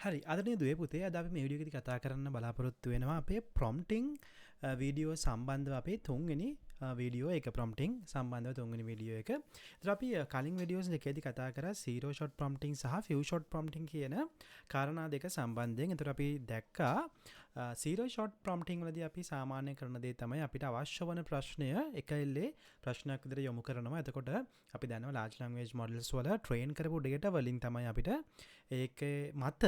හරි අදනේ දුවේ පුතේ අද අපි මේ වීඩියෝ එකේදී කතා කරන්න බලාපොරොත්තු වෙනවා අපේ ප්‍රොම්ප්ටිං වීඩියෝ සම්බන්ධව අපේ තුන්වෙනි වීඩියෝ එක ප්‍රොම්ප්ටිං සම්බන්ධව තුන්වෙනි වීඩියෝ එක. ඒතර අපි කලින් වීඩියෝස් දෙකේදී කතා කරා zero shot prompting සහ few shot prompting කියන කාරණා දෙක සම්බන්ධයෙන්. ඒතර අපි දැක්කා zero shot prompting වලදී අපි සාමාන්‍ය කරන දේ තමයි අපිට අවශ්‍ය වන ප්‍රශ්නය එකෙල්ලේ ප්‍රශ්නයක් විදිහට යොමු කරනවා. එතකොට අපි දන්නවා large language models වල train කරපු data වලින් තමයි අපිට ඒකේ මත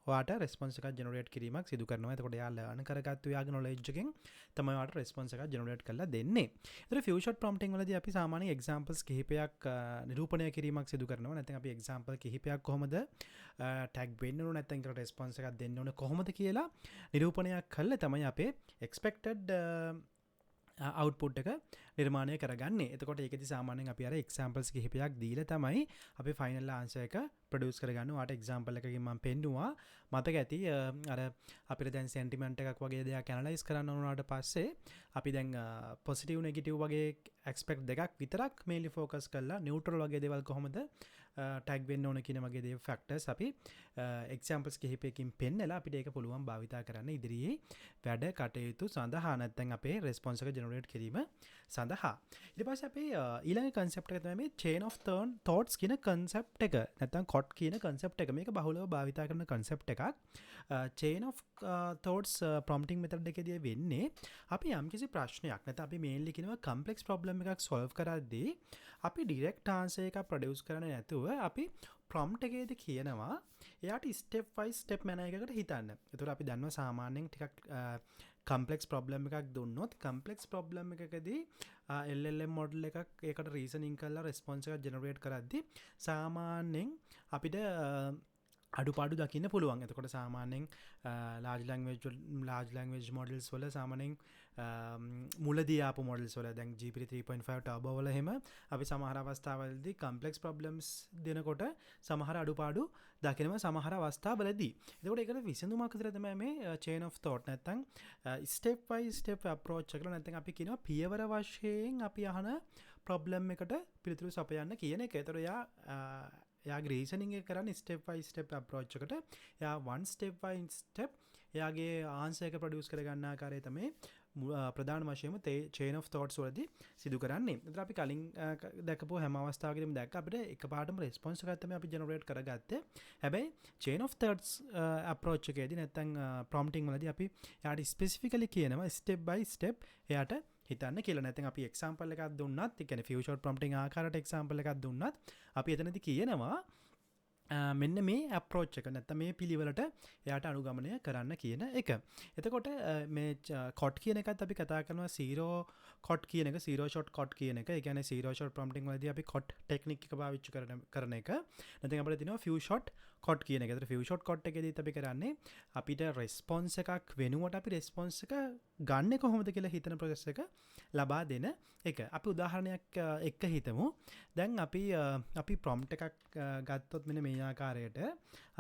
වාට රෙස්පොන්ස් එකක් ජෙනරේට් කිරීමක් සිදු කරනවා. එතකොට එයා ලර්න් කරගත්තු යාගේ knowledge එකෙන් තමයි වාට රෙස්පොන්ස් එකක් ජෙනරේට් කරලා දෙන්නේ. ඒතර few shot prompting වලදී අපි සාමාන්‍ය examples කිහිපයක් නිරූපණය කිරීමක් සිදු කරනවා. නැත්නම් අපි example කිහිපයක් කොහොමද tag වෙන්න ඕන නැත්නම් ඒකට රෙස්පොන්ස් එකක් දෙන්න ඕන කොහොමද කියලා නිරූපණයක් කළා තමයි අපේ expected output එක නිර්මාණය කරගන්නේ. එතකොට ඒකෙදි සාමාන්‍යයෙන් අපි අර examples කිහිපයක් දීලා තමයි අපි final answer එක produce කරගන්න. වාට example එකකින් මම පෙන්නුවා මතක ඇති අර අපිට දැන් sentiment එකක් වගේ දෙයක් analyze කරන්න ඕනට පස්සේ අපි දැන් positive negative වගේ aspect දෙකක් විතරක් mainly focus කරලා neutral වගේ දේවල් කොහොමද tag වෙන්න ඕන කියන වගේ දේ factors අපි examples කිහිපයකින් පෙන්නලා අපිට ඒක පුළුවන් භාවිතා කරන්න ඉදිරියේ වැඩ කටයුතු සඳහා නැත්නම් අපේ response එක generate කිරීම සඳහා. ඊට පස්සේ අපි ඊළඟ concept එක තමයි මේ chain of thoughts කියන concept එක නැත්නම් COT කියන concept එක. මේක බහුලව භාවිතා කරන concept එකක්. chain of thoughts prompting method එකේදී වෙන්නේ අපි යම්කිසි ප්‍රශ්නයක් නැත්නම් අපි mainly කියනවා complex problem එකක් solve කරද්දී අපි direct answer එකක් produce කරන්නේ නැතුව අපි prompt එකේදී කියනවා එයාට step by step manner එකකට හිතන්න. ඒතකොට අපි දන්නවා සාමාන්‍යයෙන් ටිකක් complex problem එකක් දුන්නොත් complex problem එකකදී LLM model එකක් ඒකට reasoning කරලා response එකක් generate කරද්දී සාමාන්‍යයෙන් අපිට අඩුපාඩු දකින්න පුළුවන්. එතකොට සාමාන්‍යයෙන් large language models වල සාමාන්‍යයෙන් මුලදී ආපු models වල දැන් GPT 3.5 turbo වල එහෙම අපි සමහර අවස්ථාවලදී complex problems දෙනකොට සමහර අඩුපාඩු දකිනවා සමහර අවස්ථාවලදී. එතකොට ඒකට විසඳුමක් විතර තමයි මේ chain of thought නැත්නම් step by step approach එක නැත්නම් අපි කියනවා පියවර වශයෙන් අපි අහන problem එකට පිළිතුරු සපයන්න කියන එක. ඒතර එයාගේ රීසනිං එක කරන්නේ step by step approach එකට. එයා one step by step එයාගේ answer එක produce කරගන්න ආකාරය තමයි ප්‍රධාන වශයෙන්ම chain of thoughts වලදී සිදු කරන්නේ. ඒතර අපි කලින් දැකපුව හැම අවස්ථාවකදීම දැක්ක අපිට එකපාරටම response එකක් තමයි අපි generate කරගත්තේ. හැබැයි chain of thoughts approach එකේදී නැත්නම් prompting වලදී අපි එයාට specifically කියනවා step by step එයාට හිතන්න කියලා. නැත්නම් අපි example එකක් දුන්නත්, ඒ කියන්නේ few shot prompting ආකාරයට example එකක් දුන්නත් අපි එතනදී කියනවා මෙන්න මේ approach එක නැත්නම් මේ පිළිවෙලට එයාට අනුගමනය කරන්න කියන එක. එතකොට මේ COT කියන එකත් අපි කතා කරනවා zero COT කියන එක, zero shot COT කියන එක. ඒ කියන්නේ zero shot prompting වලදී අපි COT technique එක පාවිච්චි කරන එක. නැත්නම් අපිට තියෙනවා few shot COT කියන එක. ඒතර few shot COT එකේදීත් අපි කරන්නේ අපිට response එකක් වෙනුවට අපි response එක ගන්න කොහොමද කියලා හිතන process එක ලබා දෙන එක. අපි උදාහරණයක් එක්ක හිතමු. දැන් අපි prompt එකක් ගත්තොත් මෙන්න මේ ආකාරයට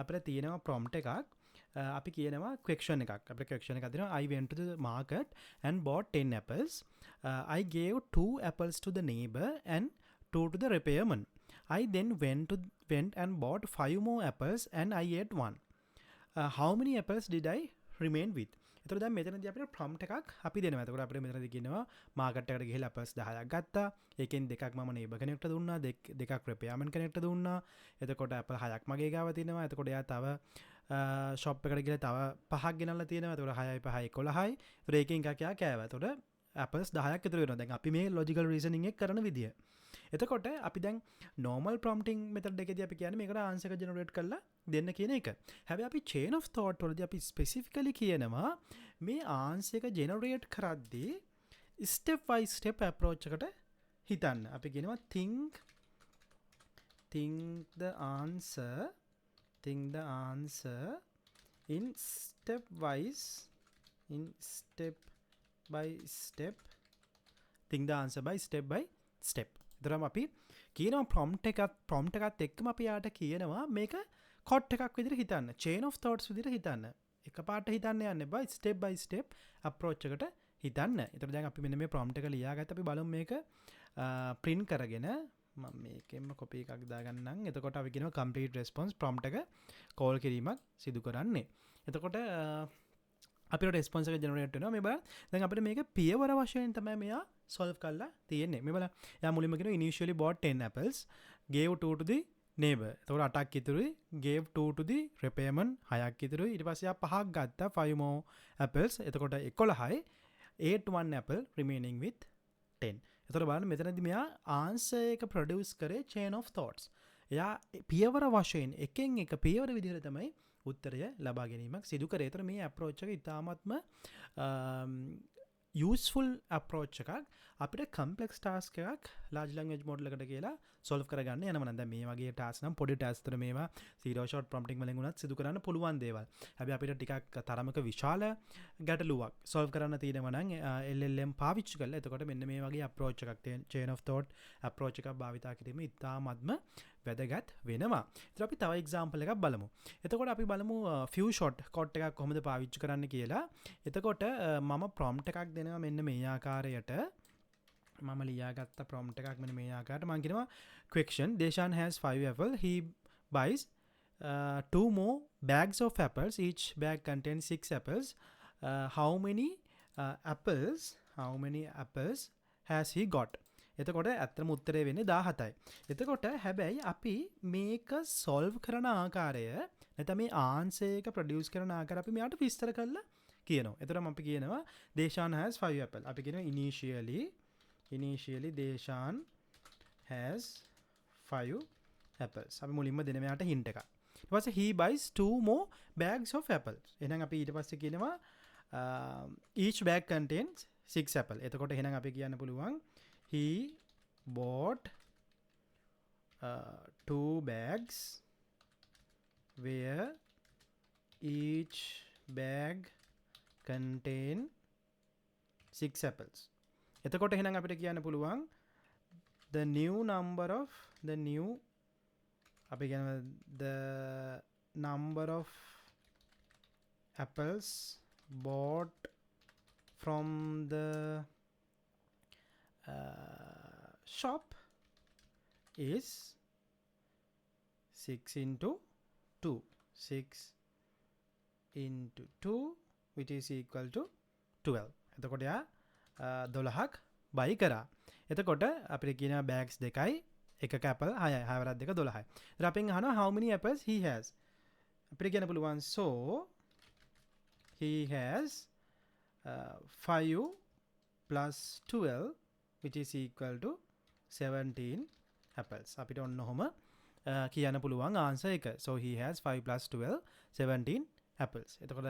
අපිට තියෙනවා prompt එකක්. අපි කියනවා question එකක්. අපිට question එකක් දෙනවා I went to the market and bought 10 apples. I gave 2 apples to the neighbor and 2 to the repairman. I then went and bought 5 more apples and I ate one. How many apples did I remain with? එතකොට දැන් මෙතනදී අපිට prompt එකක් අපි දෙනවා. එතකොට අපිට මෙතනදී කියනවා මාකට් එකට ගිහිල්ලා apples 10ක් ගත්තා. ඒකෙන් දෙකක් මම neighbor කෙනෙක්ට දුන්නා. දෙකක් repairman කෙනෙක්ට දුන්නා. එතකොට apple 6ක් මගේ ගාව තියෙනවා. එතකොට එයා තව shop එකට ගිහලා තව 5ක් ගෙනල්ලා තියෙනවා. එතකොට 6යි 5යි 11යි. ඒතකොට ඒකෙන් එකක් එයා කෑවා. එතකොට apples 10ක් ඉතුරු වෙනවා. දැන් අපි මේ logical reasoning එක කරන විදිය. එතකොට අපි දැන් normal prompting method එකේදී අපි කියන්නේ මේකට answer එක generate කරලා දෙන්න කියන එක. හැබැයි අපි chain of thought වලදී අපි specifically කියනවා මේ answer එක generate කරද්දී step by step approach එකට හිතන්න. අපි කියනවා think the answer in step by step think the answer by step. එතරම් අපි කියනවා prompt එකත් එක්කම අපි යාට කියනවා මේක COT එකක් විදිහට හිතන්න. chain of thoughts විදිහට හිතන්න. එකපාරට හිතන්න යන්න එපා. step by step approach එකට හිතන්න. ඒතර දැන් අපි මෙන්න මේ prompt එක ලියාගත්ත අපි බලමු මේක print කරගෙන මම මේකෙන්ම කොපි එකක් දාගන්නම්. එතකොට අපි කියනවා complete response prompt එක කෝල් කිරීමක් සිදු කරන්නේ. එතකොට අපිට response එක generate වෙනවා. මේ බලන්න. දැන් අපිට මේක පියවර වශයෙන් තමයි මෙයා solve කරලා තියෙන්නේ. මේ බලන්න. එයා මුලින්ම කියනවා initially bought 10 apples, gave 2 to the neighbor. එතකොට 8ක් ඉතුරුයි. gave 2 to the repairman 6ක් ඉතුරුයි. ඊට පස්සේ එයා 5ක් ගත්තා 5 more apples. එතකොට 11යි. 8 1 apple remaining with 10. එතකොට බලන්න මෙතනදී මෙයා answer එක produce කරේ chain of thoughts. එයා පියවර වශයෙන් එකෙන් එක පියවර විදිහට තමයි උත්තරය ලබා ගැනීමක් සිදු කරේ. ඒතර මේ approach එක ඉතාමත්ම useful approach එකක්. අපිට complex task එකක් large language model එකට කියලා solve කරගන්න යනවා නම් දැන් මේ වගේ task නම් පොඩි task තර මේවා zero shot prompting වලින් උනත් සිදු කරන්න පුළුවන් දේවල්. හැබැයි අපිට ටිකක් තරමක විශාල ගැටලුවක් solve කරන්න තියෙනවා නම් LLM පාවිච්චි කරලා එතකොට මෙන්න මේ වගේ approach එකක් chain of thought approach එකක් භාවිතා කිරීම ඉතාමත්ම වැදගත් වෙනවා. ඉතින් අපි තව example එකක් බලමු. එතකොට අපි බලමු few shot COT එකක් කොහොමද පාවිච්චි කරන්න කියලා. එතකොට මම prompt එකක් දෙනවා මෙන්න මේ ආකාරයට. මම ලියාගත්ත prompt එකක් මෙන්න මේ ආකාරයට. මම කියනවා question Deshan has 5 apples. He buys 2 more bags of apples. Each bag contains 6 apples. How many apples has he got? එතකොට ඇත්තම උත්තරේ වෙන්නේ 17යි. එතකොට හැබැයි අපි මේක solve කරන ආකාරය නැත්නම් මේ answer එක produce කරන ආකාරය අපි මෙයාට විස්තර කරලා කියනවා. එතකොට අපි කියනවා Deshan has 5 apples. අපි කියනවා initially Deshan has 5 apples. අපි මුලින්ම දෙන මෙයාට hint එකක්. ඊට පස්සේ he buys 2 more bags of apples. එහෙනම් අපි ඊට පස්සේ කියනවා each bag contains 6 apples. එතකොට එහෙනම් අපි කියන්න පුළුවන් he bought 2 bags where each bag contain 6 apples. එතකොට එහෙනම් අපිට කියන්න පුළුවන් the number of apples bought from the shop is 6 into 2 which is equal to 12. එතකොට යා 12ක් buy කරා. එතකොට අපිට කියනවා bags දෙකයි එකක apple 6යි 6 වරක් දෙක 12යි. ඊට අපෙන් අහනවා how many apples he has. අපිට කියන්න පුළුවන් so he has 5 plus 12 which is equal to 17 apples. අපිට ඔන්න ඔහොම කියන්න පුළුවන් answer එක. So he has 5 plus 12 17 apples. එතකොට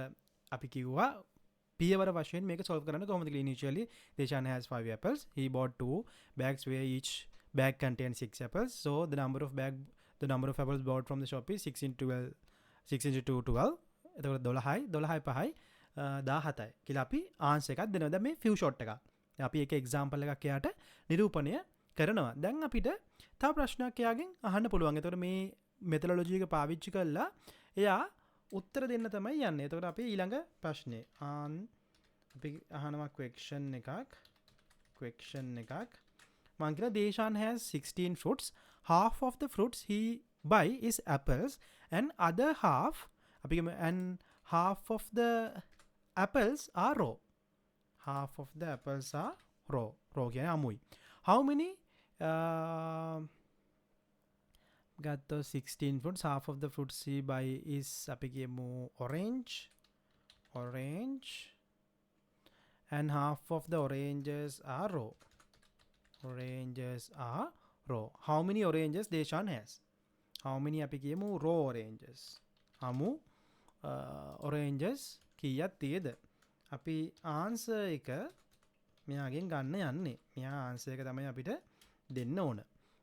අපි කිව්වා පියවර වශයෙන් මේක solve කරන්න කොහොමද කියලා. Initially Deshan has 5 apples. He bought 2 bags where each bag contains 6 apples. So the number of apples bought from the shop is 6 into 2 12. එතකොට 12යි 12යි 5යි 17යි කියලා අපි answer එකක් දෙනවා. දැන් මේ few shot එකක්. අපි එක example එකක් එයාට නිරූපණය කරනවා. දැන් අපිට තව ප්‍රශ්නයක් එයාගෙන් අහන්න පුළුවන්. එතකොට මේ methodology එක පාවිච්චි කරලා එයා උත්තර දෙන්න තමයි යන්නේ. එතකොට අපි ඊළඟ ප්‍රශ්නේ අපි අහනවා question එකක්. මම කියනවා Deshan has 16 fruits. Half of the fruits he buy is apples and other half of the apples are raw. Half of the apples are raw. Raw කියන්නේ අමුයි. How many got those 16 fruits? Half of the fruits he buy is අපි කියමු orange and half of the oranges are raw. How many oranges Deshan has? How many අපි කියමු raw oranges. අමු oranges කීයක් තියෙද? අපි answer එක මෙයාගෙන් ගන්න යන්නේ. මෙයා answer එක තමයි අපිට දෙන්න ඕන.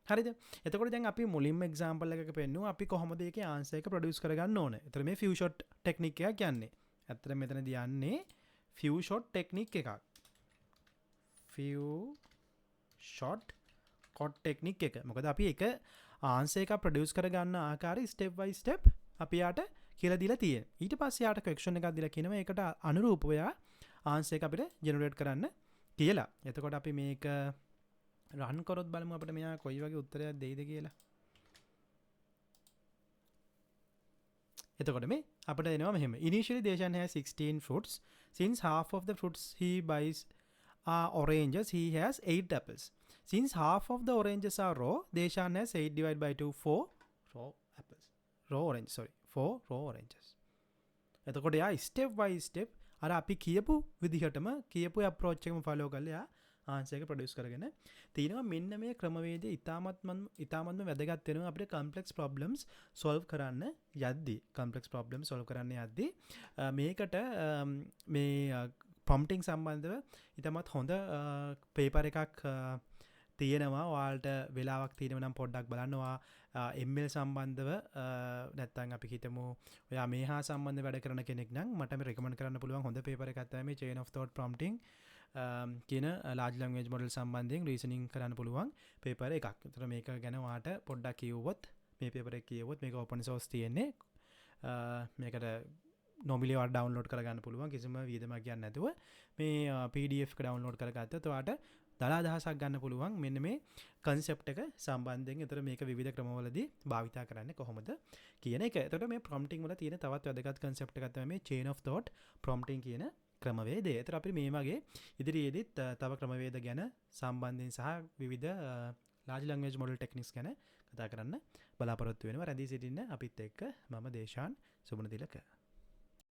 හරිද? එතකොට දැන් අපි මුලින්ම example එකක පෙන්නුවා අපි කොහොමද ඒකේ answer එක produce කරගන්න ඕන. එතකොට මේ few shot technique එකක් යන්නේ. ඇත්තට මෙතනදී යන්නේ few shot technique එකක්. few shot COT technique එක. මොකද අපි එක answer එක produce කරගන්න ආකාරය step by step අපි යාට කියලා දීලා තියෙනවා. ඊට පස්සේ යාට question එකක් දීලා කියනවා ඒකට අනුරූපව යා answer එක අපිට generate කරන්න කියලා. එතකොට අපි මේක රන් කරොත් බලමු අපිට මෙයා කොයි වගේ උත්තරයක් දෙයිද කියලා. එතකොට මේ අපිට එනවා මෙහෙම. Initially Deshan has 16 fruits. Since half of the fruits he buys are oranges, he has 8 apples. Since half of the oranges are raw, Deshan has 8 divided by 2, 4 raw apples. Raw orange, sorry. 4 raw oranges. එතකොට යා step by step අර අපි කියපු විදිහටම කියපු approach එකම follow කරලා යා ආන්සර් එක ප්‍රොඩියුස් කරගෙන තිනවා. මෙන්න මේ ක්‍රමවේදය ඉතාමත්ම වැදගත් වෙනවා අපිට complex problems solve කරන්න යද්දී. මේකට මේ prompting සම්බන්ධව ඉතාමත් හොඳ paper එකක් තියෙනවා. ඔයාලට වෙලාවක් තියෙනවා නම් පොඩ්ඩක් බලනවා. ML සම්බන්ධව නැත්නම් අපි හිතමු ඔයා මේ හා සම්බන්ධ වැඩ කරන කෙනෙක් නම් මට මේ රෙකමන්ඩ් කරන්න පුළුවන් හොඳ paper එකක් තමයි මේ chain of thought prompting කියන large language model සම්බන්ධයෙන් reasoning කරන්න පුළුවන් paper එකක්. ඒතර මේක ගැන ඔයාලට පොඩ්ඩක් කියවුවොත් මේ paper එක කියවුවොත් මේක open source තියෙන්නේ. මේකට normally ඔයාලට download කරගන්න පුළුවන් කිසිම වියදමක් ගන්න නැතුව. මේ PDF එක download කරගත්තොත් ඔයාලට දලා දහසක් ගන්න පුළුවන් මෙන්න මේ concept එක සම්බන්ධයෙන්. ඒතර මේක විවිධ ක්‍රමවලදී භාවිතා කරන්න කොහොමද කියන එක. එතකොට මේ prompting වල තියෙන තවත් වැදගත් concept එකක් තමයි මේ chain of thought prompting කියන ක්‍රමවේදය. ඒතර අපි මේ වගේ ඉදිරියේදීත් තව ක්‍රමවේද ගැන සම්බන්ධයෙන් සහ විවිධ large language model techniques ගැන කතා කරන්න බලාපොරොත්තු වෙනවා. රැඳී සිටින්න අපිත් එක්ක. මම දේශාන් සුමනතිලක.